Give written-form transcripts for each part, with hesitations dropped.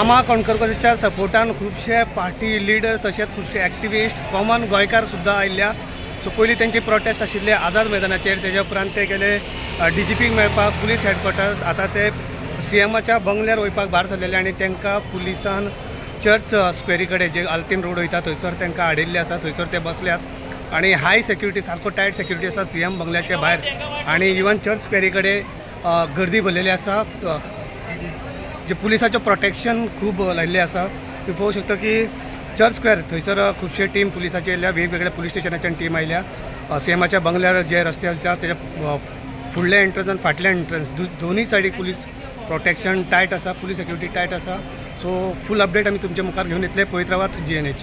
रामा कणकरकरांच्या सपोर्टान खुबशे party leader तशेंच खुबशे एक्टिविस्ट कॉमन गोंयकार सुद्दां आयिल्ल्या. सो पयलीं तेंची प्रोटेस्ट आशिल्ले आझाद मैदानाचेर, तेज्या उपरांत ते गेले DGPक मेळपाक पुलीस हेडक्वॉर्टर्स. आतां ते CMच्या बंगल्यार वयपाक भायर सरलेले आनी तांकां पुलिसान चर्च स्क्वेरी कडेन जे आल्तीन रोड वयता थंयसर तांकां हाडिल्ले आसा. थंयसर ते बसल्यात आनी हाय सेक्युरिटी सारको टायट सेक्युरिटी आसा CM बंगल्याचे भायर आनी इवन चर्च स्क्वेरी कडेन गर्दी भरलेली आसा. जे पुलिसाचें प्रोटेक्शन खूब लायिल्लें आसा. तूं पळोवंक शकता की चर्च स्क्वेअर थंयसर खुबशे टीम पुलिसाचे येयल्या, वेगवेगळ्या पुलीस स्टेशनाच्यान टीम आयल्या. CMच्या बंगल्यार जे रस्ते आसा तेच्या फुडले एंट्रन्स आनी फाटले एंट्रन्स दोनूय सायडीक पुलीस प्रोटेक्शन टायट आसा, पुलीस सेक्युरिटी टायट आसा. सो फूल अपडेट आमी तुमच्या मुखार घेवन येतले. पळयत रावात GNH.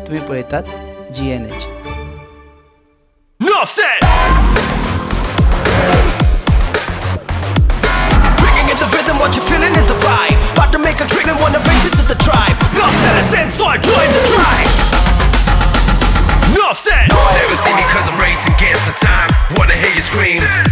तुम्ही पळयतात GNH. Offset. Bringing in the rhythm, what you're feeling is the vibe. About to make a dream and wanna raise it to the tribe. Offset, let's in, so I join the tribe. Offset. Never see me 'cause I'm racing against the time. Wanna hear you scream.